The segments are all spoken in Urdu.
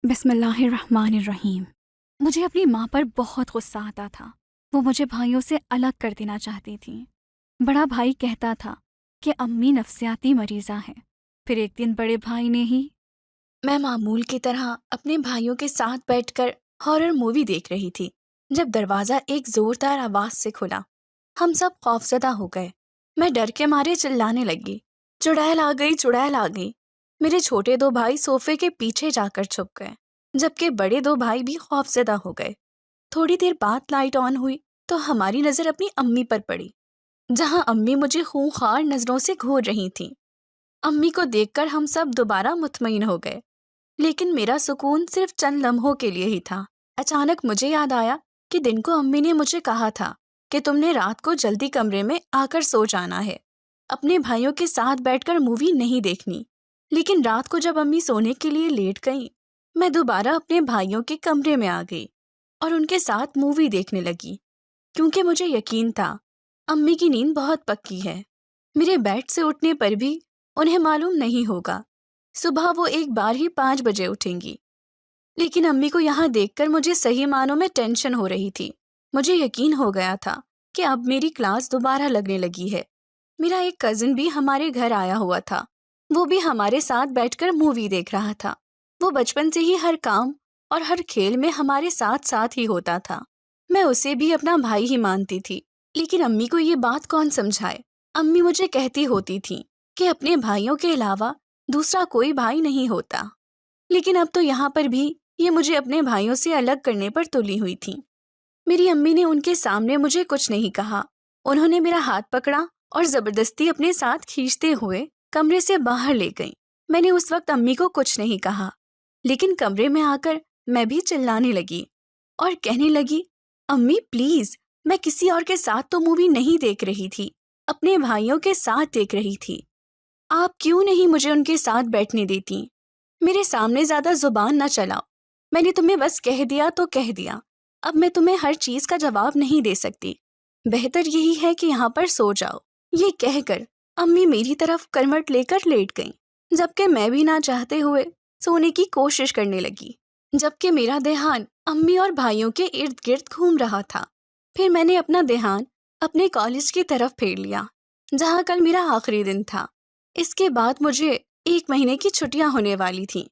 بسم اللہ الرحمن الرحیم۔ مجھے اپنی ماں پر بہت غصہ آتا تھا۔ وہ مجھے بھائیوں سے الگ کر دینا چاہتی تھیں۔ بڑا بھائی کہتا تھا کہ امی نفسیاتی مریضہ ہیں۔ پھر ایک دن بڑے بھائی نے ہی میں معمول کی طرح اپنے بھائیوں کے ساتھ بیٹھ کر ہارر مووی دیکھ رہی تھی جب دروازہ ایک زوردار آواز سے کھلا۔ ہم سب خوفزدہ ہو گئے۔ میں ڈر کے مارے چلانے لگی، چڑیل آ گئی، چڑیل آ گئی۔ میرے چھوٹے دو بھائی صوفے کے پیچھے جا کر چھپ گئے، جبکہ بڑے دو بھائی بھی خوفزدہ ہو گئے۔ تھوڑی دیر بعد لائٹ آن ہوئی تو ہماری نظر اپنی امی پر پڑی، جہاں امی مجھے خونخوار نظروں سے گھور رہی تھیں۔ امی کو دیکھ کر ہم سب دوبارہ مطمئن ہو گئے، لیکن میرا سکون صرف چند لمحوں کے لیے ہی تھا۔ اچانک مجھے یاد آیا کہ دن کو امی نے مجھے کہا تھا کہ تم نے رات کو جلدی کمرے میں آ کر سو جانا ہے، اپنے بھائیوں کے ساتھ بیٹھ کر مووی نہیں دیکھنی۔ لیکن رات کو جب امی سونے کے لیے لیٹ گئیں، میں دوبارہ اپنے بھائیوں کے کمرے میں آ گئی اور ان کے ساتھ مووی دیکھنے لگی، کیونکہ مجھے یقین تھا امی کی نیند بہت پکی ہے۔ میرے بیڈ سے اٹھنے پر بھی انہیں معلوم نہیں ہوگا۔ صبح وہ ایک بار ہی 5 بجے اٹھیں گی۔ لیکن امی کو یہاں دیکھ کر مجھے صحیح معنوں میں ٹینشن ہو رہی تھی۔ مجھے یقین ہو گیا تھا کہ اب میری کلاس دوبارہ لگنے لگی ہے۔ میرا ایک کزن بھی ہمارے گھر آیا ہوا تھا۔ وہ بھی ہمارے ساتھ بیٹھ کر مووی دیکھ رہا تھا۔ وہ بچپن سے ہی ہر کام اور ہر کھیل میں ہمارے ساتھ ساتھ ہی ہوتا تھا۔ میں اسے بھی اپنا بھائی ہی مانتی تھی، لیکن امی کو یہ بات کون سمجھائے۔ امی مجھے کہتی ہوتی تھیں کہ اپنے بھائیوں کے علاوہ دوسرا کوئی بھائی نہیں ہوتا، لیکن اب تو یہاں پر بھی یہ مجھے اپنے بھائیوں سے الگ کرنے پر تلی ہوئی تھیں۔ میری امی نے ان کے سامنے مجھے کچھ نہیں کہا۔ انہوں نے میرا ہاتھ پکڑا اور زبردستی اپنے ساتھ کھینچتے ہوئے کمرے سے باہر لے گئیں۔ میں نے اس وقت امی کو کچھ نہیں کہا، لیکن کمرے میں آ کر میں بھی چلانے لگی اور کہنے لگی، امی پلیز، میں کسی اور کے ساتھ تو مووی نہیں دیکھ رہی تھی، اپنے بھائیوں کے ساتھ دیکھ رہی تھی۔ آپ کیوں نہیں مجھے ان کے ساتھ بیٹھنے دیتی؟ میرے سامنے زیادہ زبان نہ چلاؤ۔ میں نے تمہیں بس کہہ دیا تو کہہ دیا، اب میں تمہیں ہر چیز کا جواب نہیں دے سکتی۔ بہتر یہی ہے کہ یہاں پر سو جاؤ۔ یہ کہہ کر امی میری طرف کرمٹ لے کر لیٹ گئیں، جبکہ میں بھی نہ چاہتے ہوئے سونے کی کوشش کرنے لگی، جبکہ میرا دھیان امی اور بھائیوں کے ارد گرد گھوم رہا تھا۔ پھر میں نے اپنا دھیان اپنے کالج کی طرف پھیر لیا، جہاں کل میرا آخری دن تھا۔ اس کے بعد مجھے 1 مہینے کی چھٹیاں ہونے والی تھیں۔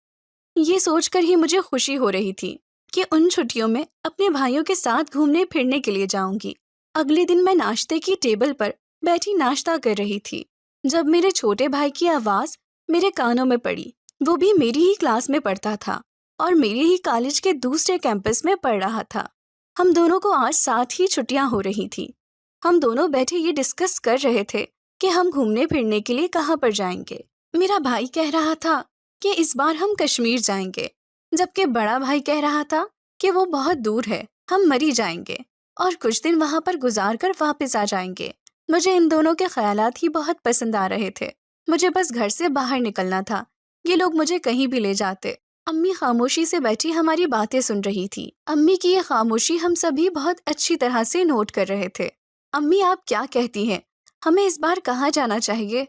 یہ سوچ کر ہی مجھے خوشی ہو رہی تھی کہ ان چھٹیوں میں اپنے بھائیوں کے ساتھ گھومنے پھرنے کے لیے جاؤں گی۔ اگلے دن میں ناشتے کی ٹیبل پر بیٹھی ناشتہ کر رہی تھی جب میرے چھوٹے بھائی کی آواز میرے کانوں میں پڑی۔ وہ بھی میری ہی کلاس میں پڑھتا تھا اور میرے ہی کالج کے دوسرے کیمپس میں پڑھ رہا تھا۔ ہم دونوں کو آج ساتھ ہی چھٹیاں ہو رہی تھی۔ ہم دونوں بیٹھے یہ ڈسکس کر رہے تھے کہ ہم گھومنے پھرنے کے لیے کہاں پر جائیں گے۔ میرا بھائی کہہ رہا تھا کہ اس بار ہم کشمیر جائیں گے، جبکہ بڑا بھائی کہہ رہا تھا کہ وہ بہت دور ہے، ہم مری جائیں گے اور کچھ دن وہاں پر گزار کر واپس آ جائیں گے۔ مجھے ان دونوں کے خیالات ہی بہت پسند آ رہے تھے۔ مجھے بس گھر سے باہر نکلنا تھا، یہ لوگ مجھے کہیں بھی لے جاتے۔ امی خاموشی سے بیٹھی ہماری باتیں سن رہی تھی۔ امی کی یہ خاموشی ہم سبھی بہت اچھی طرح سے نوٹ کر رہے تھے۔ امی آپ کیا کہتی ہیں؟ ہمیں اس بار کہاں جانا چاہیے؟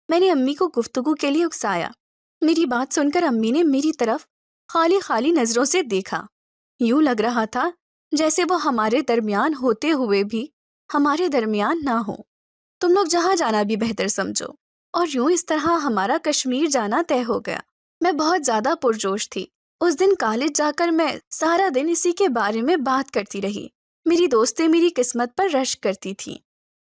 میں نے امی کو گفتگو کے لیے اکسایا۔ میری بات سن کر امی نے میری طرف خالی خالی نظروں سے دیکھا۔ یوں لگ رہا تھا جیسے وہ ہمارے درمیان ہوتے ہوئے بھی ہمارے درمیان نہ ہو۔ تم لوگ جہاں جانا بھی بہتر سمجھو۔ اور یوں اس طرح ہمارا کشمیر جانا طے ہو گیا۔ میں بہت زیادہ پرجوش تھی۔ اس دن کالج جا کر میں سارا دن اسی کے بارے میں بات کرتی رہی۔ میری دوستیں میری قسمت پر رشک کرتی تھیں۔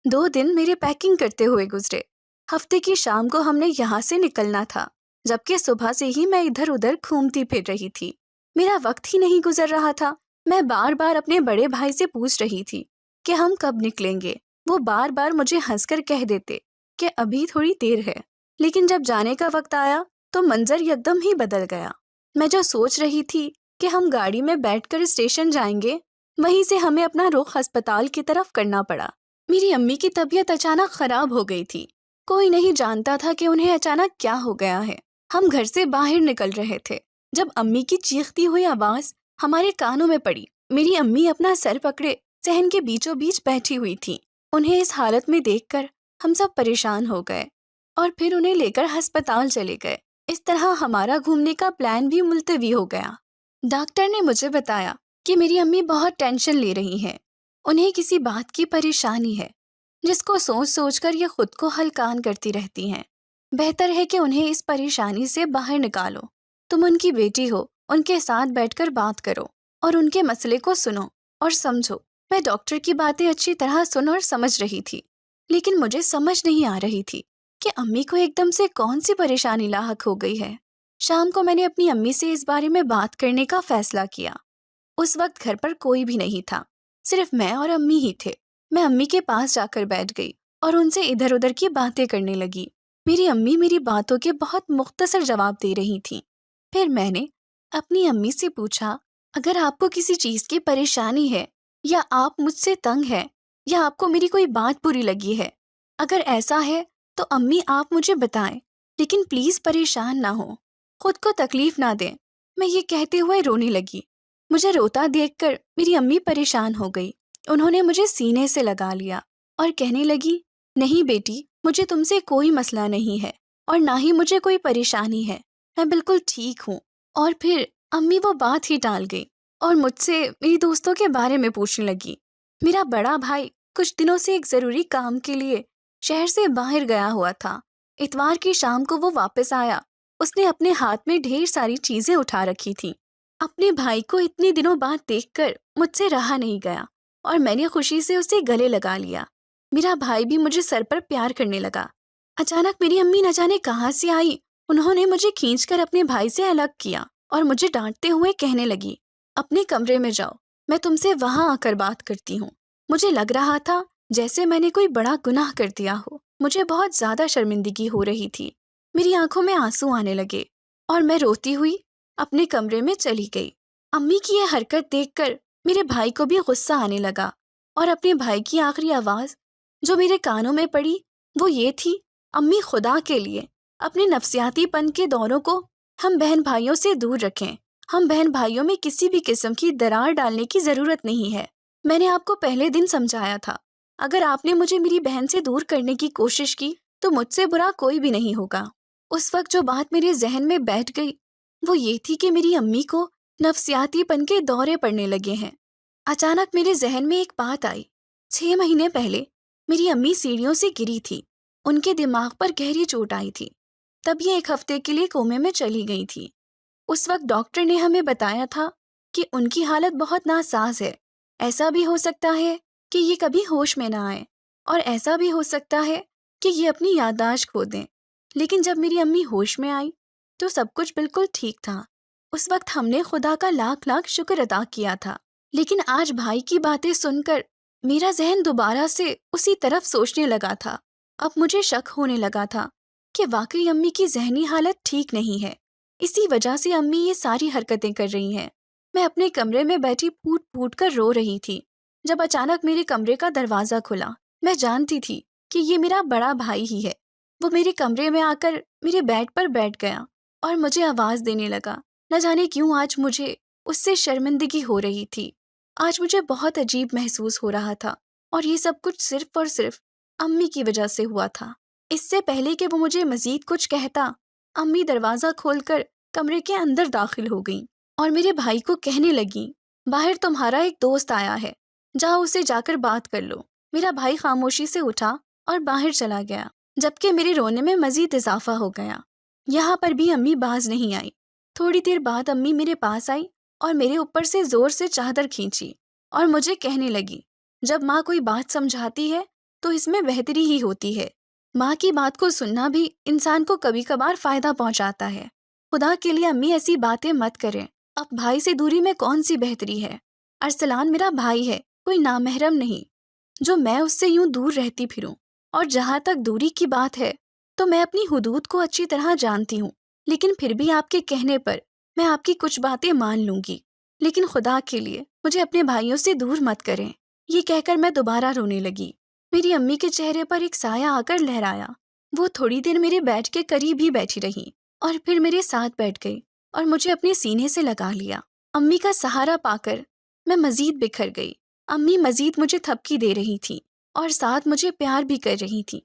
2 دن میرے پیکنگ کرتے ہوئے گزرے۔ ہفتے کی شام کو ہم نے یہاں سے نکلنا تھا، جبکہ صبح سے ہی میں ادھر ادھر گھومتی پھر رہی تھی۔ میرا وقت ہی نہیں گزر رہا تھا۔ میں بار بار اپنے بڑے بھائی سے پوچھ رہی تھی کہ ہم کب نکلیں گے۔ وہ بار بار مجھے ہنس کر کہہ دیتے کہ ابھی تھوڑی دیر ہے، لیکن جب جانے کا وقت آیا تو منظر یکدم ہی بدل گیا۔ میں جو سوچ رہی تھی کہ ہم گاڑی میں بیٹھ کر اسٹیشن جائیں گے، وہیں سے ہمیں اپنا رخ ہسپتال کی طرف کرنا پڑا۔ میری امی کی طبیعت اچانک خراب ہو گئی تھی۔ کوئی نہیں جانتا تھا کہ انہیں اچانک کیا ہو گیا ہے۔ ہم گھر سے باہر نکل رہے تھے جب امی کی چیختی ہوئی آواز ہمارے کانوں میں پڑی۔ میری امی اپنا سر پکڑے صحن کے بیچوں بیچ بیٹھی ہوئی تھی۔ انہیں اس حالت میں دیکھ کر ہم سب پریشان ہو گئے اور پھر انہیں لے کر ہسپتال چلے گئے۔ اس طرح ہمارا گھومنے کا پلان بھی ملتوی ہو گیا۔ ڈاکٹر نے مجھے بتایا کہ میری امی بہت ٹینشن لے رہی ہیں، انہیں کسی بات کی پریشانی ہے جس کو سوچ سوچ کر یہ خود کو ہلکان کرتی رہتی ہیں۔ بہتر ہے کہ انہیں اس پریشانی سے باہر نکالو۔ تم ان کی بیٹی ہو، ان کے ساتھ بیٹھ کر بات کرو اور ان کے مسئلے کو سنو اور سمجھو۔ میں ڈاکٹر کی باتیں اچھی طرح سن اور سمجھ رہی تھی، لیکن مجھے سمجھ نہیں آ رہی تھی کہ امی کو ایک دم سے کون سی پریشانی لاحق ہو گئی ہے۔ شام کو میں نے اپنی امی سے اس بارے میں بات کرنے کا فیصلہ کیا۔ اس وقت گھر پر کوئی بھی نہیں تھا، صرف میں اور امی ہی تھے۔ میں امی کے پاس جا کر بیٹھ گئی اور ان سے ادھر ادھر کی باتیں کرنے لگی۔ میری امی میری باتوں کے بہت مختصر جواب دے رہی تھیں۔ پھر میں نے اپنی امی سے پوچھا، اگر آپ کو کسی چیز کی پریشانی ہے یا آپ مجھ سے تنگ ہیں یا آپ کو میری کوئی بات بری لگی ہے، اگر ایسا ہے تو امی آپ مجھے بتائیں، لیکن پلیز پریشان نہ ہو، خود کو تکلیف نہ دیں۔ میں یہ کہتے ہوئے رونے لگی۔ مجھے روتا دیکھ کر میری امی پریشان ہو گئی۔ انہوں نے مجھے سینے سے لگا لیا اور کہنے لگی، نہیں بیٹی، مجھے تم سے کوئی مسئلہ نہیں ہے اور نہ ہی مجھے کوئی پریشانی ہے، میں بالکل ٹھیک ہوں۔ اور پھر امی وہ بات ہی ٹال گئی اور مجھ سے میری دوستوں کے بارے میں پوچھنے لگی۔ میرا بڑا بھائی کچھ دنوں سے ایک ضروری کام کے لیے شہر سے باہر گیا ہوا تھا۔ اتوار کی شام کو وہ واپس آیا۔ اس نے اپنے ہاتھ میں ڈھیر ساری چیزیں اٹھا رکھی تھیں۔ اپنے بھائی کو اتنے دنوں بعد دیکھ کر مجھ سے رہا نہیں گیا اور میں نے خوشی سے اسے گلے لگا لیا۔ میرا بھائی بھی مجھے سر پر پیار کرنے لگا۔ اچانک میری امی نہ جانے کہاں سے آئی، انہوں نے مجھے کھینچ کر اپنے بھائی سے الگ کیا اور مجھے ڈانٹتے ہوئے کہنے لگی، اپنے کمرے میں جاؤ، میں تم سے وہاں آ کر بات کرتی ہوں۔ مجھے لگ رہا تھا جیسے میں نے کوئی بڑا گناہ کر دیا ہو۔ مجھے بہت زیادہ شرمندگی ہو رہی تھی۔ میری آنکھوں میں آنسو آنے لگے اور میں روتی ہوئی اپنے کمرے میں چلی گئی۔ امی کی یہ حرکت دیکھ کر میرے بھائی کو بھی غصہ آنے لگا اور اپنے بھائی کی آخری آواز جو میرے کانوں میں پڑی وہ یہ تھی، امی خدا کے لیے اپنے نفسیاتی پن کے دوروں کو ہم بہن بھائیوں سے دور رکھیں۔ ہم بہن بھائیوں میں کسی بھی قسم کی درار ڈالنے کی ضرورت نہیں ہے۔ میں نے آپ کو پہلے دن سمجھایا تھا، اگر آپ نے مجھے میری بہن سے دور کرنے کی کوشش کی تو مجھ سے برا کوئی بھی نہیں ہوگا۔ اس وقت جو بات میرے ذہن میں بیٹھ گئی وہ یہ تھی کہ میری امی کو نفسیاتی پن کے دورے پڑنے لگے ہیں۔ اچانک میرے ذہن میں ایک بات آئی۔ 6 مہینے پہلے میری امی سیڑھیوں سے گری تھی، ان کے دماغ پر گہری چوٹ آئی تھی، تب یہ 1 ہفتے کے لیے کومے میں چلی گئی تھی۔ اس وقت ڈاکٹر نے ہمیں بتایا تھا کہ ان کی حالت بہت ناساز ہے۔ ایسا بھی ہو سکتا ہے کہ یہ کبھی ہوش میں نہ آئے اور ایسا بھی ہو سکتا ہے کہ یہ اپنی یادداشت کھو دیں۔ لیکن جب میری امی ہوش میں آئی تو سب کچھ بالکل ٹھیک تھا۔ اس وقت ہم نے خدا کا لاکھ لاکھ شکر ادا کیا تھا۔ لیکن آج بھائی کی باتیں سن کر میرا ذہن دوبارہ سے اسی طرف سوچنے لگا تھا۔ اب مجھے شک ہونے لگا تھا کہ واقعی امی کی ذہنی حالت ٹھیک نہیں ہے، اسی وجہ سے امی یہ ساری حرکتیں کر رہی ہیں۔ میں اپنے کمرے میں بیٹھی پھوٹ پھوٹ کر رو رہی تھی جب اچانک میرے کمرے کا دروازہ کھلا۔ میں جانتی تھی کہ یہ میرا بڑا بھائی ہی ہے۔ وہ میرے کمرے میں آ کر میرے بیڈ پر بیٹھ گیا اور مجھے آواز دینے لگا۔ نہ جانے کیوں آج مجھے اس سے شرمندگی ہو رہی تھی۔ آج مجھے بہت عجیب محسوس ہو رہا تھا اور یہ سب کچھ صرف اور صرف امی کی وجہ سے ہوا تھا۔ اس سے پہلے کہ وہ مجھے مزید کچھ کہتا، امی دروازہ کھول کر کمرے کے اندر داخل ہو گئیں اور میرے بھائی کو کہنے لگیں، باہر تمہارا ایک دوست آیا ہے، جاؤ اسے جا کر بات کر لو۔ میرا بھائی خاموشی سے اٹھا اور باہر چلا گیا، جبکہ میرے رونے میں مزید اضافہ ہو گیا۔ یہاں پر بھی امی باز نہیں آئی۔ تھوڑی دیر بعد امی میرے پاس آئی اور میرے اوپر سے زور سے چادر کھینچی اور مجھے کہنے لگی، جب ماں کوئی بات سمجھاتی ہے تو اس میں بہتری ہی ہوتی ہے۔ ماں کی بات کو سننا بھی انسان کو کبھی کبھار فائدہ پہنچاتا ہے۔ خدا کے لیے امی ایسی باتیں مت کریں۔ اب بھائی سے دوری میں کون سی بہتری ہے؟ ارسلان میرا بھائی ہے، کوئی نامحرم نہیں جو میں اس سے یوں دور رہتی پھروں۔ اور جہاں تک دوری کی بات ہے تو میں اپنی حدود کو اچھی طرح جانتی ہوں، لیکن پھر بھی آپ کے کہنے پر میں آپ کی کچھ باتیں مان لوں گی، لیکن خدا کے لیے مجھے اپنے بھائیوں سے دور مت کریں۔ یہ کہہ کر میں دوبارہ رونے لگی۔ میری امی کے چہرے پر ایک سایہ آ کر لہرایا۔ وہ تھوڑی دیر میرے بیڈ کے قریب ہی بیٹھی رہی اور پھر میرے ساتھ بیٹھ گئی اور مجھے اپنے سینے سے لگا لیا۔ امی کا سہارا پا کر میں مزید بکھر گئی۔ امی مزید مجھے تھپکی دے رہی تھی اور ساتھ مجھے پیار بھی کر رہی تھی۔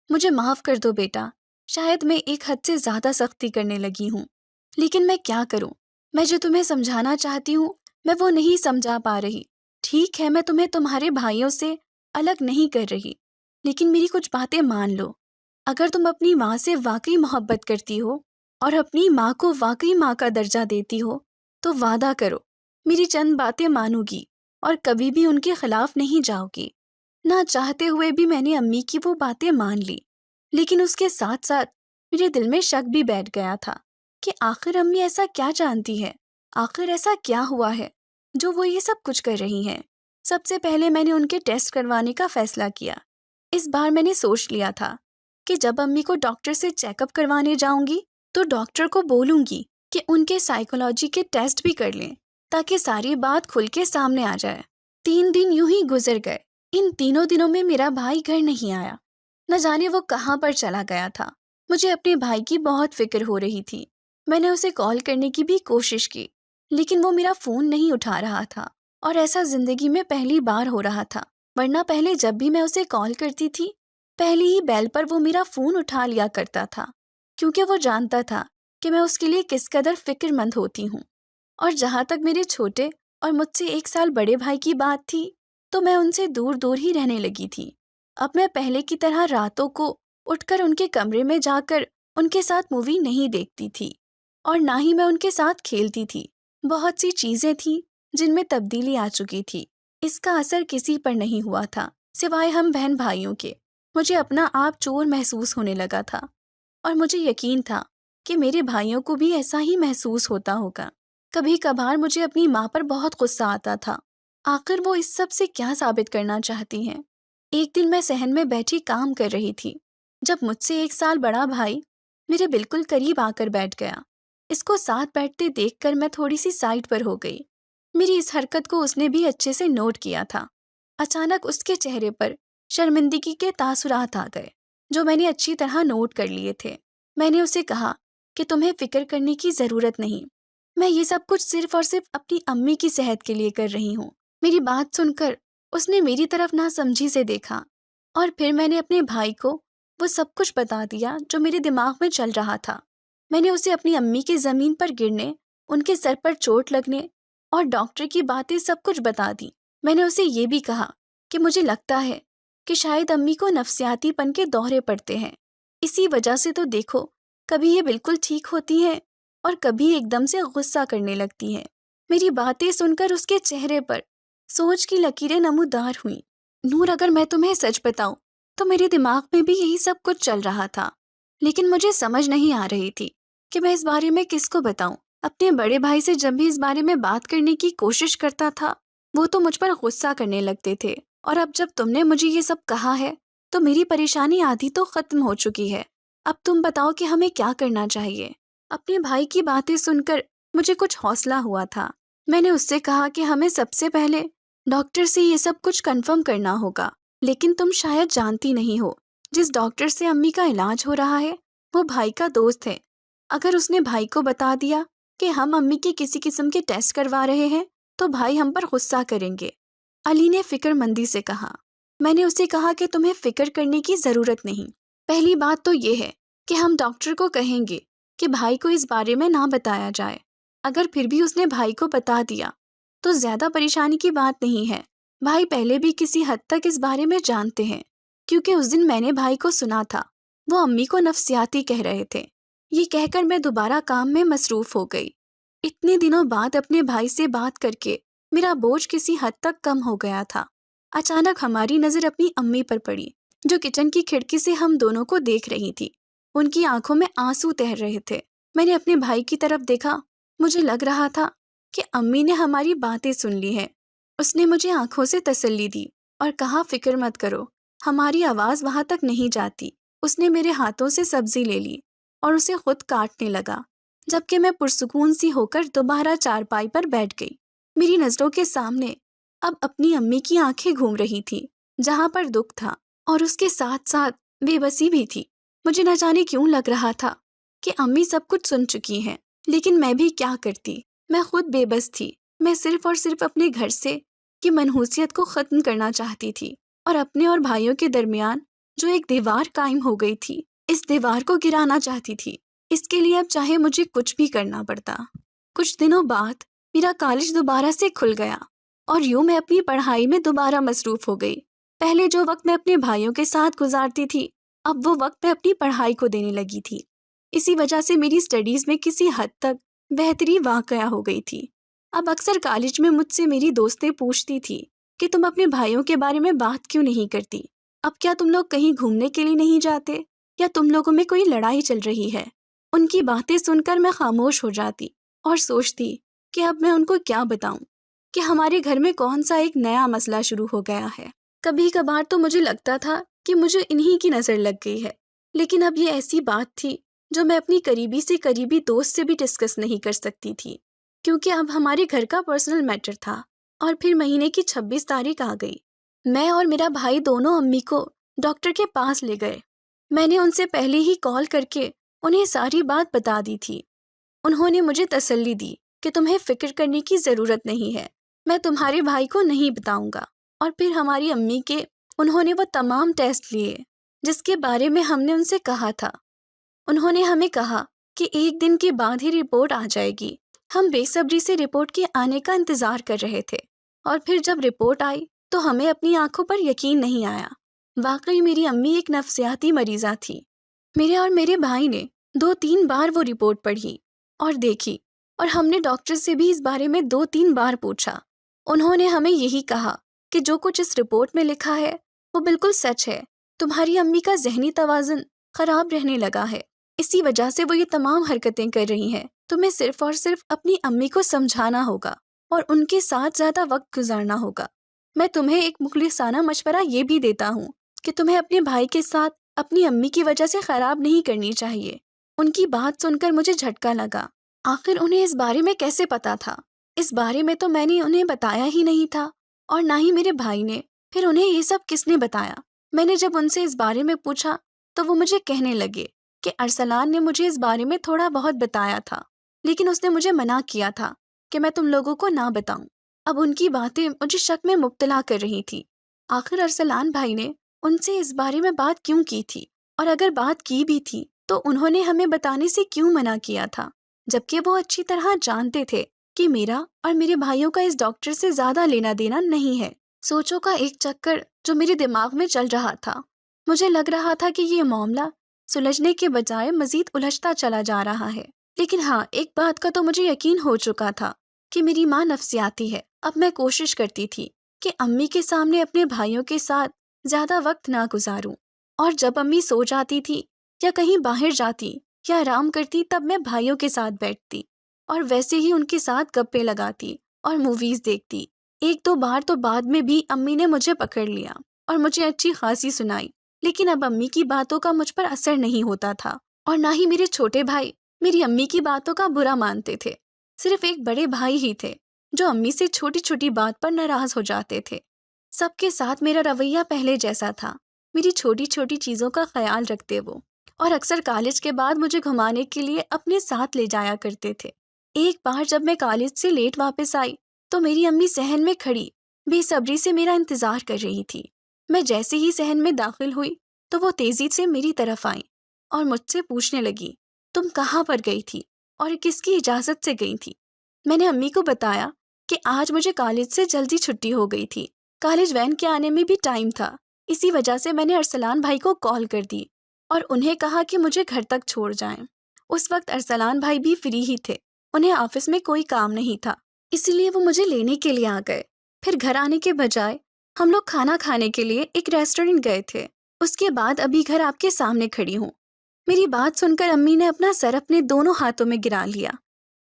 مجھے معاف کر دو بیٹا، شاید میں ایک حد سے زیادہ سختی کرنے لگی ہوں، لیکن میں کیا کروں؟ میں جو تمہیں سمجھانا چاہتی ہوں میں وہ نہیں سمجھا پا رہی۔ ٹھیک ہے، میں تمہیں تمہارے بھائیوں سے الگ نہیں کر رہی، لیکن میری کچھ باتیں مان لو۔ اگر تم اپنی ماں سے واقعی محبت کرتی ہو اور اپنی ماں کو واقعی ماں کا درجہ دیتی ہو تو وعدہ کرو میری چند باتیں مانو گی اور کبھی بھی ان کے خلاف نہیں جاؤ گی۔ نہ چاہتے ہوئے بھی میں نے امی کی وہ باتیں مان لی، لیکن اس کے ساتھ ساتھ میرے دل میں شک بھی بیٹھ گیا تھا کہ آخر امی ایسا کیا جانتی ہے، آخر ایسا کیا ہوا ہے جو وہ یہ سب کچھ کر رہی ہیں۔ سب سے پہلے میں نے ان کے ٹیسٹ کروانے کا فیصلہ کیا۔ اس بار میں نے سوچ لیا تھا کہ جب امی کو ڈاکٹر سے چیک اپ کروانے جاؤں گی تو ڈاکٹر کو بولوں گی کہ ان کے سائیکولوجی کے ٹیسٹ بھی کر لیں تاکہ ساری بات کھل کے سامنے آ جائے۔ 3 دن یوں ہی گزر گئے۔ ان تینوں دنوں میں میرا بھائی گھر نہیں آیا، نہ جانے وہ کہاں پر چلا گیا تھا۔ مجھے اپنے بھائی کی بہت فکر ہو رہی تھی۔ میں نے اسے کال کرنے کی بھی کوشش کی، لیکن وہ میرا فون نہیں اٹھا رہا تھا، اور ایسا زندگی میں پہلی بار ہو رہا تھا، ورنہ پہلے جب بھی میں اسے کال کرتی تھی پہلی ہی بیل پر وہ میرا فون اٹھا لیا کرتا تھا، کیونکہ وہ جانتا تھا کہ میں اس کے لیے کس قدر فکر مند ہوتی ہوں۔ اور جہاں تک میرے چھوٹے اور مجھ سے 1 سال بڑے بھائی کی بات تھی تو میں ان سے دور دور ہی رہنے لگی تھی۔ اب میں پہلے کی طرح راتوں کو اٹھ کر ان کے کمرے میں جا کر ان کے ساتھ مووی نہیں دیکھتی تھی، اور نہ ہی میں ان کے ساتھ کھیلتی تھی۔ بہت سی چیزیں تھیں جن میں تبدیلی آ چکی تھی۔ اس کا اثر کسی پر نہیں ہوا تھا سوائے ہم بہن بھائیوں کے۔ مجھے اپنا آپ چور محسوس ہونے لگا تھا، اور مجھے یقین تھا کہ میرے بھائیوں کو بھی ایسا ہی محسوس ہوتا ہوگا۔ کبھی کبھار مجھے اپنی ماں پر بہت غصہ آتا تھا۔ آخر وہ اس سب سے کیا ثابت کرنا چاہتی ہیں؟ ایک دن میں صحن میں بیٹھی کام کر رہی تھی جب مجھ سے 1 سال بڑا بھائی میرے بالکل قریب آ کر بیٹھ گیا۔ اس کو ساتھ بیٹھتے دیکھ کر میں تھوڑی سی سائڈ پر ہو گئی۔ میری اس حرکت کو اس نے بھی اچھے سے نوٹ کیا تھا۔ اچانک اس کے چہرے پر شرمندگی کے تاثرات آ گئے جو میں نے اچھی طرح نوٹ کر لیے تھے۔ میں نے اسے کہا کہ تمہیں فکر کرنے کی ضرورت نہیں، میں یہ سب کچھ صرف اور صرف اپنی امی کی صحت کے لیے کر رہی ہوں۔ میری بات سن کر اس نے میری طرف ناسمجھی سے دیکھا، اور پھر میں نے اپنے بھائی کو وہ سب کچھ بتا دیا جو میرے دماغ میں چل رہا تھا۔ میں نے اسے اپنی امی کے زمین پر گرنے، ان کے سر پر چوٹ لگنے اور ڈاکٹر کی باتیں سب کچھ بتا دی۔ میں نے اسے یہ بھی کہا کہ مجھے لگتا ہے کہ شاید امی کو نفسیاتی پن کے دورے پڑتے ہیں، اسی وجہ سے تو دیکھو کبھی یہ بالکل ٹھیک ہوتی ہیں اور کبھی ایک دم سے غصہ کرنے لگتی ہیں۔ میری باتیں سن کر اس کے چہرے پر سوچ کی لکیریں نمودار ہوئیں۔ نور، اگر میں تمہیں سچ بتاؤں تو میرے دماغ میں بھی یہی سب کچھ چل رہا تھا، لیکن مجھے سمجھ نہیں آ رہی تھی کہ میں اس بارے میں کس کو بتاؤں۔ اپنے بڑے بھائی سے جب بھی اس بارے میں بات کرنے کی کوشش کرتا تھا وہ تو مجھ پر غصہ کرنے لگتے تھے، اور اب جب تم نے مجھے یہ سب کہا ہے تو میری پریشانی آدھی تو ختم ہو چکی ہے۔ اب تم بتاؤ کہ ہمیں کیا کرنا چاہیے۔ اپنے بھائی کی باتیں سن کر مجھے کچھ حوصلہ ہوا تھا۔ میں نے اس سے کہا کہ ہمیں سب سے پہلے ڈاکٹر سے یہ سب کچھ کنفرم کرنا ہوگا، لیکن تم شاید جانتی نہیں ہو جس ڈاکٹر سے امی کا علاج ہو رہا ہے وہ بھائی کا دوست ہے۔ اگر اس نے بھائی کو بتا دیا کہ ہم امی کے کسی قسم کے ٹیسٹ کروا رہے ہیں تو بھائی ہم پر غصہ کریں گے، علی نے فکر مندی سے کہا۔ میں نے اسے کہا کہ تمہیں فکر کرنے کی ضرورت نہیں۔ پہلی بات تو یہ ہے کہ ہم ڈاکٹر کو کہیں گے کہ بھائی کو اس بارے میں نہ بتایا جائے۔ اگر پھر بھی اس نے بھائی کو بتا دیا تو زیادہ پریشانی کی بات نہیں ہے۔ بھائی پہلے بھی کسی حد تک اس بارے میں جانتے ہیں، کیونکہ اس دن میں نے بھائی کو سنا تھا وہ امی کو نفسیاتی کہہ رہے تھے۔ یہ کہہ کر میں دوبارہ کام میں مصروف ہو گئی۔ اتنے دنوں بعد اپنے بھائی سے بات کر کے میرا بوجھ کسی حد تک کم ہو گیا تھا۔ اچانک ہماری نظر اپنی امی پر پڑی جو کچن کی کھڑکی سے ہم دونوں کو دیکھ رہی تھی۔ ان کی آنکھوں میں آنسو تیر رہے تھے۔ میں نے اپنے بھائی کی طرف دیکھا، مجھے لگ رہا تھا کہ امی نے ہماری باتیں سن لی ہیں۔ اس نے مجھے آنکھوں سے تسلی دی اور کہا فکر مت کرو، ہماری آواز وہاں تک نہیں جاتی۔ اس نے میرے ہاتھوں سے سبزی لے لی اور اسے خود کاٹنے لگا، جبکہ میں پرسکون سی ہو کر دوبارہ چارپائی پر بیٹھ گئی۔ میری نظروں کے سامنے اب اپنی امی کی آنکھیں گھوم رہی تھی جہاں پر دکھ تھا، اور اس کے ساتھ ساتھ بے بسی بھی تھی۔ مجھے نہ جانے کیوں لگ رہا تھا کہ امی سب کچھ سن چکی ہیں، لیکن میں بھی کیا کرتی، میں خود بے بس تھی۔ میں صرف اور صرف اپنے گھر سے کی منحوسیت کو ختم کرنا چاہتی تھی، اور اپنے اور بھائیوں کے درمیان جو ایک دیوار قائم ہو گئی تھی اس دیوار کو گرانا چاہتی تھی۔ اس کے لیے اب چاہے مجھے کچھ بھی کرنا پڑتا، کچھ دنوں بعد میرا کالج دوبارہ سے کھل گیا اور یوں میں اپنی پڑھائی میں دوبارہ مصروف ہو گئی۔ پہلے جو وقت میں اپنے بھائیوں کے ساتھ گزارتی تھی، اب وہ وقت میں اپنی پڑھائی کو دینے لگی تھی۔ اسی وجہ سے میری سٹڈیز میں کسی حد تک بہتری واقع ہو گئی تھی۔ اب اکثر کالج میں مجھ سے میری دوستیں پوچھتی تھی کہ تم اپنے بھائیوں کے بارے میں بات کیوں نہیں کرتی؟ اب کیا تم لوگ کہیں گھومنے کے لیے نہیں جاتے یا تم لوگوں میں کوئی لڑائی چل رہی ہے؟ ان کی باتیں سن کر میں خاموش ہو جاتی اور سوچتی کہ اب میں ان کو کیا بتاؤں کہ ہمارے گھر میں کون سا ایک نیا مسئلہ شروع ہو گیا ہے۔ کبھی کبھار تو مجھے لگتا تھا کہ مجھے انہی کی نظر لگ گئی ہے، لیکن اب یہ ایسی بات تھی جو میں اپنی قریبی سے قریبی دوست سے بھی ڈسکس نہیں کر سکتی تھی، کیونکہ اب ہمارے گھر کا پرسنل میٹر تھا۔ اور پھر مہینے کی 26 تاریخ آ گئی۔ میں اور میرا بھائی دونوں امی کو ڈاکٹر کے پاس لے گئے۔ میں نے ان سے پہلے ہی کال کر کے انہیں ساری بات بتا دی تھی۔ انہوں نے مجھے تسلی دی کہ تمہیں فکر کرنے کی ضرورت نہیں ہے، میں تمہارے بھائی کو نہیں بتاؤں گا۔ اور پھر ہماری امی کے انہوں نے وہ تمام ٹیسٹ لیے جس کے بارے میں ہم نے ان سے کہا تھا۔ انہوں نے ہمیں کہا کہ 1 دن کے بعد ہی رپورٹ آ جائے گی۔ ہم بے صبری سے رپورٹ کے آنے کا انتظار کر رہے تھے، اور پھر جب رپورٹ آئی تو ہمیں اپنی آنکھوں پر یقین نہیں آیا۔ واقعی میری امی ایک نفسیاتی مریضہ تھی۔ میرے اور میرے بھائی نے 2-3 بار وہ رپورٹ پڑھی اور دیکھی، اور ہم نے ڈاکٹر سے بھی اس بارے میں 2-3 بار پوچھا۔ انہوں نے ہمیں یہی کہا کہ جو کچھ اس رپورٹ میں لکھا ہے وہ بالکل سچ ہے۔ تمہاری امی کا ذہنی توازن خراب رہنے لگا ہے، اسی وجہ سے وہ یہ تمام حرکتیں کر رہی ہیں۔ تمہیں صرف اور صرف اپنی امی کو سمجھانا ہوگا اور ان کے ساتھ زیادہ وقت گزارنا ہوگا۔ میں تمہیں ایک مخلصانہ مشورہ یہ بھی دیتا ہوں کہ تمہیں اپنے بھائی کے ساتھ اپنی امی کی وجہ سے خراب نہیں کرنی چاہیے۔ ان کی بات سن کر مجھے جھٹکا لگا۔ آخر انہیں اس بارے میں کیسے پتا تھا؟ اس بارے میں تو میں نے انہیں بتایا ہی نہیں تھا، اور نہ ہی میرے بھائی نے۔ پھر انہیں یہ سب کس نے بتایا؟ میں نے جب ان سے اس بارے میں پوچھا تو وہ مجھے کہنے لگے کہ ارسلان نے مجھے اس بارے میں تھوڑا بہت بتایا تھا، لیکن اس نے مجھے منع کیا تھا کہ میں تم لوگوں کو نہ بتاؤں۔ اب ان کی باتیں مجھے شک میں مبتلا کر رہی تھی۔ آخر ارسلان بھائی نے ان سے اس بارے میں بات کیوں کی تھی؟ اور اگر بات کی بھی تھی تو انہوں نے ہمیں بتانے سے کیوں منع کیا تھا، جبکہ وہ اچھی طرح جانتے تھے کہ میرا اور میرے بھائیوں کا اس ڈاکٹر سے زیادہ لینا دینا نہیں ہے۔ سوچوں کا ایک چکر جو میرے دماغ میں چل رہا تھا۔ مجھے لگ رہا تھا کہ یہ معاملہ سلجھنے کے بجائے مزید الجھتا چلا جا رہا ہے۔ لیکن ہاں، ایک بات کا تو مجھے یقین ہو چکا تھا کہ میری ماں نفسیاتی ہے۔ اب میں کوشش کرتی تھی کہ امی کے سامنے اپنے بھائیوں کے ساتھ زیادہ وقت نہ گزاروں، اور جب امی سو جاتی تھی یا کہیں باہر جاتی یا آرام کرتی تب میں بھائیوں کے ساتھ بیٹھتی اور ویسے ہی ان کے ساتھ گپے لگاتی اور موویز دیکھتی۔ 1-2 بار تو بعد میں بھی امی نے مجھے پکڑ لیا اور مجھے اچھی خاصی سنائی، لیکن اب امی کی باتوں کا مجھ پر اثر نہیں ہوتا تھا، اور نہ ہی میرے چھوٹے بھائی میری امی کی باتوں کا برا مانتے تھے۔ صرف ایک بڑے بھائی ہی تھے جو امی سے چھوٹی چھوٹی بات پر ناراض ہو جاتے تھے۔ سب کے ساتھ میرا رویہ پہلے جیسا تھا، میری چھوٹی چھوٹی چیزوں کا خیال رکھتے وہ، اور اکثر کالج کے بعد مجھے گھمانے کے لیے اپنے ساتھ لے جایا کرتے تھے۔ ایک بار جب میں کالج سے لیٹ واپس آئی تو میری امی صحن میں کھڑی بے صبری سے میرا انتظار کر رہی تھی۔ میں جیسے ہی صحن میں داخل ہوئی تو وہ تیزی سے میری طرف آئیں اور مجھ سے پوچھنے لگی، تم کہاں پر گئی تھی اور کس کی اجازت سے گئی تھی؟ میں نے امی کو بتایا کہ آج مجھے کالج سے جلدی چھٹی ہو گئی تھی، کالج وین کے آنے میں بھی ٹائم تھا، اسی وجہ سے میں نے ارسلان بھائی کو کال کر دی اور انہیں کہا کہ مجھے گھر تک چھوڑ جائیں۔ اس وقت ارسلان بھائی بھی فری ہی تھے، انہیں آفس میں کوئی کام نہیں تھا، اسی لیے وہ مجھے لینے کے لیے آ گئے۔ پھر گھر آنے کے بجائے ہم لوگ کھانا کھانے کے لیے ایک ریسٹورنٹ گئے تھے۔ اس کے بعد ابھی گھر آپ کے سامنے کھڑی ہوں۔ میری بات سن کر امی نے اپنا سر اپنے دونوں ہاتھوں میں گرا لیا۔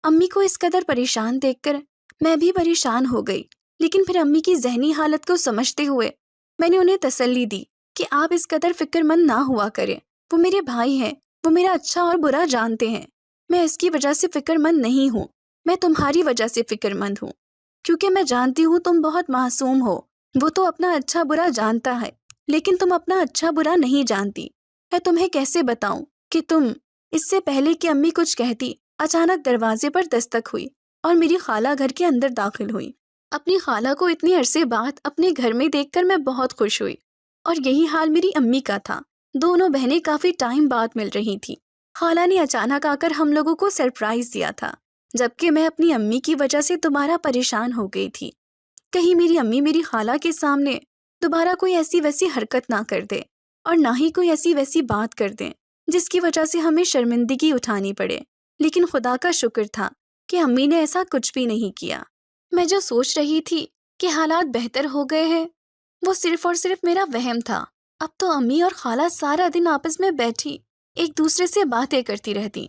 امی کو اس قدر پریشان دیکھ کر میں بھی پریشان ہو گئی، لیکن پھر امی کی ذہنی حالت کو سمجھتے ہوئے میں نے انہیں تسلی دی کہ آپ اس قدر فکر مند نہ ہوا کریں، وہ میرے بھائی ہیں، وہ میرا اچھا اور برا جانتے ہیں۔ میں اس کی وجہ سے فکر مند نہیں ہوں، میں تمہاری وجہ سے فکر مند ہوں، کیونکہ میں جانتی ہوں تم بہت معصوم ہو۔ وہ تو اپنا اچھا برا جانتا ہے، لیکن تم اپنا اچھا برا نہیں جانتی۔ میں تمہیں کیسے بتاؤں کہ تم… اس سے پہلے کہ امی کچھ کہتی، اچانک دروازے پر دستک ہوئی اور میری خالہ گھر کے اندر داخل ہوئی۔ اپنی خالہ کو اتنے عرصے بعد اپنے گھر میں دیکھ کر میں بہت خوش ہوئی، اور یہی حال میری امی کا تھا۔ دونوں بہنیں کافی ٹائم بعد مل رہی تھیں۔ خالہ نے اچانک آ کر ہم لوگوں کو سرپرائز دیا تھا، جبکہ میں اپنی امی کی وجہ سے دوبارہ پریشان ہو گئی تھی۔ کہیں میری امی میری خالہ کے سامنے دوبارہ کوئی ایسی ویسی حرکت نہ کر دے اور نہ ہی کوئی ایسی ویسی بات کر دیں جس کی وجہ سے ہمیں شرمندگی اٹھانی پڑے۔ لیکن خدا کا شکر تھا کہ امی نے ایسا کچھ بھی نہیں کیا۔ میں جو سوچ رہی تھی کہ حالات بہتر ہو گئے ہیں، وہ صرف اور صرف میرا وہم تھا۔ اب تو امی اور خالہ سارا دن آپس میں بیٹھی ایک دوسرے سے باتیں کرتی رہتی۔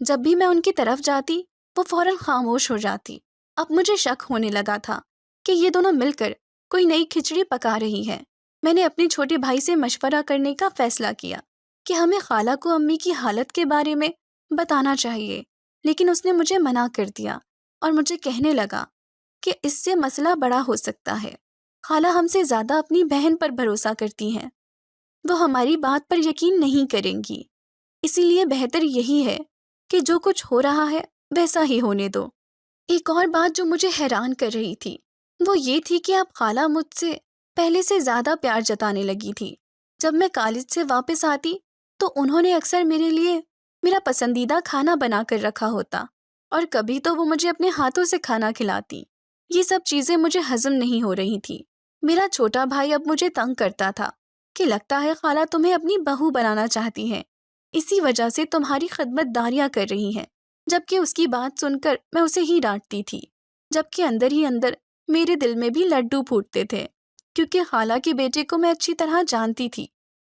جب بھی میں ان کی طرف جاتی وہ فوراً خاموش ہو جاتی۔ اب مجھے شک ہونے لگا تھا کہ یہ دونوں مل کر کوئی نئی کھچڑی پکا رہی ہے۔ میں نے اپنے چھوٹے بھائی سے مشورہ کرنے کا فیصلہ کیا کہ ہمیں خالہ کو امی کی حالت کے بارے میں بتانا چاہیے، لیکن اس نے مجھے منع کر دیا اور مجھے کہنے لگا کہ اس سے مسئلہ بڑا ہو سکتا ہے۔ خالہ ہم سے زیادہ اپنی بہن پر بھروسہ کرتی ہیں، وہ ہماری بات پر یقین نہیں کریں گی، اسی لیے بہتر یہی ہے کہ جو کچھ ہو رہا ہے ویسا ہی ہونے دو۔ ایک اور بات جو مجھے حیران کر رہی تھی وہ یہ تھی کہ اب خالہ مجھ سے پہلے سے زیادہ پیار جتانے لگی تھی۔ جب میں کالج سے واپس آتی تو انہوں نے اکثر میرے لیے میرا پسندیدہ کھانا بنا کر رکھا ہوتا اور کبھی تو وہ مجھے اپنے ہاتھوں سے کھانا کھلاتی۔ یہ سب چیزیں مجھے ہضم نہیں ہو رہی تھی۔ میرا چھوٹا بھائی اب مجھے تنگ کرتا تھا کہ لگتا ہے خالہ تمہیں اپنی بہو بنانا چاہتی ہیں، اسی وجہ سے تمہاری خدمت داریاں کر رہی ہیں، جبکہ اس کی بات سن کر میں اسے ہی ڈانٹتی تھی، جبکہ اندر ہی اندر میرے دل میں بھی لڈو پھوٹتے تھے، کیونکہ خالہ کے بیٹے کو میں اچھی طرح جانتی تھی۔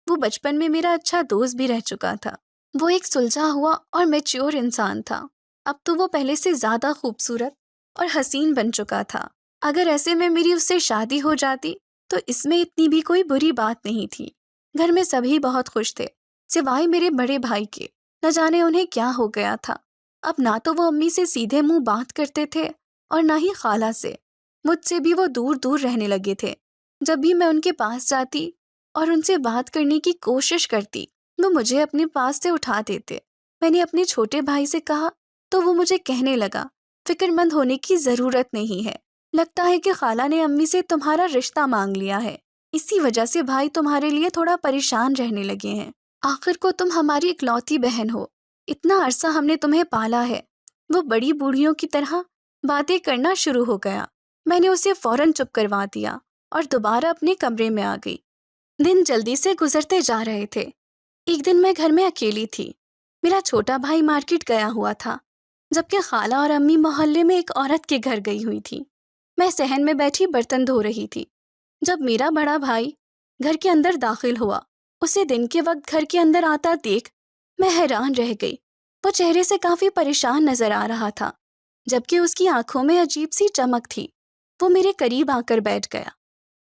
وہ بچپن میں میرا اچھا دوست بھی رہ چکا تھا۔ وہ ایک سلجھا ہوا اور میچور انسان تھا۔ اب تو وہ پہلے سے زیادہ خوبصورت اور حسین بن چکا تھا۔ اگر ایسے میں میری اس سے شادی ہو جاتی تو اس میں اتنی بھی کوئی بری بات نہیں تھی۔ گھر میں سبھی بہت خوش تھے سوائے میرے بڑے بھائی کے۔ نہ جانے انہیں کیا ہو گیا تھا، اب نہ تو وہ امی سے سیدھے منہ بات کرتے تھے اور نہ ہی خالہ سے۔ مجھ سے بھی وہ دور دور رہنے لگے تھے۔ جب بھی میں ان کے پاس جاتی اور ان سے بات کرنے کی کوشش کرتی وہ مجھے اپنے پاس سے اٹھا دیتے۔ میں نے اپنے چھوٹے بھائی سے کہا تو وہ مجھے کہنے لگا فکر مند ہونے کی ضرورت نہیں ہے، لگتا ہے کہ خالہ نے امی سے تمہارا رشتہ مانگ لیا ہے، اسی وجہ سے بھائی تمہارے لیے تھوڑا پریشان رہنے لگے ہیں۔ آخر کو تم ہماری اکلوتی بہن ہو، اتنا عرصہ ہم نے تمہیں پالا ہے۔ وہ بڑی بوڑھیوں کی طرح باتیں کرنا شروع ہو گیا۔ میں نے اسے فوراً چپ کروا دیا اور دوبارہ اپنے کمرے میں آ گئی۔ دن جلدی سے گزرتے جا رہے تھے۔ ایک دن میں گھر میں اکیلی تھی۔ میرا چھوٹا بھائی مارکیٹ گیا ہوا تھا، جبکہ خالہ اور امی محلے میں ایک عورت کے گھر گئی ہوئی تھی۔ میں صحن میں بیٹھی برتن دھو رہی تھی جب میرا بڑا بھائی گھر کے اندر داخل ہوا۔ اسے دن کے وقت گھر کے اندر آتا دیکھ میں حیران رہ گئی۔ وہ چہرے سے کافی پریشان نظر آ رہا تھا، جبکہ اس کی آنکھوں میں عجیب سی چمک تھی۔ وہ میرے قریب آ کر بیٹھ گیا۔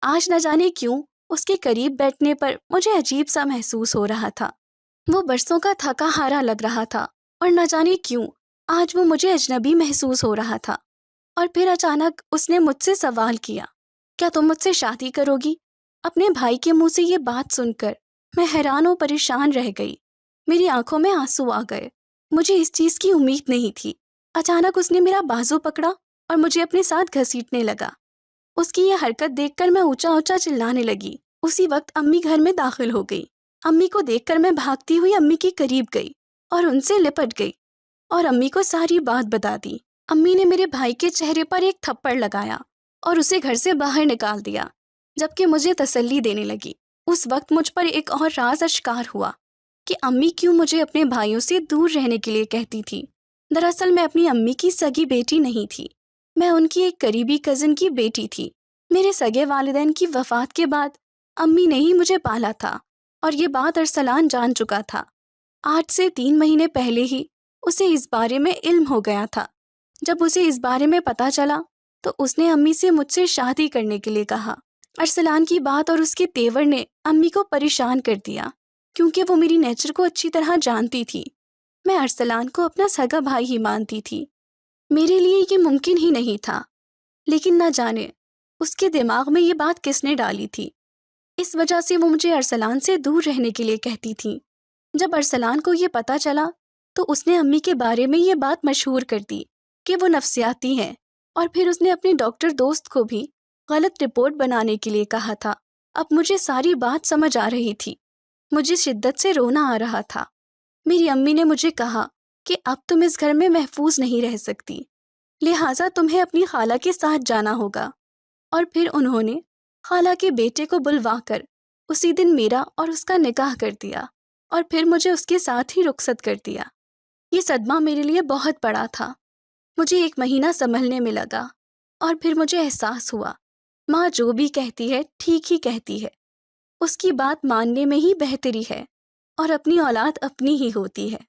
آج نہ جانے کیوں اس کے قریب بیٹھنے پر مجھے عجیب سا محسوس ہو رہا تھا۔ وہ برسوں کا تھکا ہارا لگ رہا تھا اور نہ جانے کیوں آج وہ مجھے اجنبی محسوس ہو رہا تھا۔ اور پھر اچانک اس نے مجھ سے سوال کیا، کیا تم مجھ سے شادی کرو گی؟ اپنے بھائی کے منہ سے یہ بات سن کر میں حیران و پریشان رہ گئی۔ میری آنکھوں میں آنسو آ گئے۔ مجھے اس چیز کی امید نہیں تھی۔ اچانک اس نے میرا بازو پکڑا اور مجھے اپنے ساتھ گھسیٹنے لگا۔ اس کی یہ حرکت دیکھ کر میں اونچا اونچا چلانے لگی۔ اسی وقت امی گھر میں داخل ہو گئی۔ امی کو دیکھ کر میں بھاگتی ہوئی امی کے قریب گئی اور ان سے لپٹ گئی اور امی کو ساری بات بتا دی۔ امی نے میرے بھائی کے چہرے پر ایک تھپڑ لگایا اور اسے گھر سے باہر نکال دیا، جبکہ مجھے تسلی دینے لگی۔ اس وقت مجھ پر ایک اور راز اشکار ہوا کہ امی کیوں مجھے اپنے بھائیوں سے دور رہنے کے لیے کہتی تھی۔ دراصل میں اپنی امی کی سگی بیٹی نہیں تھی، میں ان کی ایک قریبی کزن کی بیٹی تھی۔ میرے سگے والدین کی وفات کے بعد امی نے ہی مجھے پالا تھا اور یہ بات ارسلان جان چکا تھا۔ آج سے 3 مہینے پہلے ہی اسے اس بارے میں علم ہو گیا تھا۔ جب اسے اس بارے میں پتہ چلا تو اس نے امی سے مجھ سے شادی کرنے کے لیے کہا۔ ارسلان کی بات اور اس کے تیور نے امی کو پریشان کر دیا، کیونکہ وہ میری نیچر کو اچھی طرح جانتی تھی۔ میں ارسلان کو اپنا سگا بھائی ہی مانتی تھی۔ میرے لیے یہ ممکن ہی نہیں تھا، لیکن نہ جانے اس کے دماغ میں یہ بات کس نے ڈالی تھی۔ اس وجہ سے وہ مجھے ارسلان سے دور رہنے کے لیے کہتی تھی۔ جب ارسلان کو یہ پتہ چلا تو اس نے امی کے بارے میں یہ بات مشہور کر دی کہ وہ نفسیاتی ہیں، اور پھر اس نے اپنے ڈاکٹر دوست کو بھی غلط رپورٹ بنانے کے لیے کہا تھا۔ اب مجھے ساری بات سمجھ آ رہی تھی۔ مجھے شدت سے رونا آ رہا تھا۔ میری امی نے مجھے کہا کہ اب تم اس گھر میں محفوظ نہیں رہ سکتی۔ لہٰذا تمہیں اپنی خالہ کے ساتھ جانا ہوگا۔ اور پھر انہوں نے خالہ کے بیٹے کو بلوا کر اسی دن میرا اور اس کا نکاح کر دیا اور پھر مجھے اس کے ساتھ ہی رخصت کر دیا۔ یہ صدمہ میرے لیے بہت بڑا تھا۔ مجھے 1 مہینہ سنبھلنے میں لگا اور پھر مجھے احساس ہوا ماں جو بھی کہتی ہے ٹھیک ہی کہتی ہے، اس کی بات ماننے میں ہی بہتری ہے اور اپنی اولاد اپنی ہی ہوتی ہے۔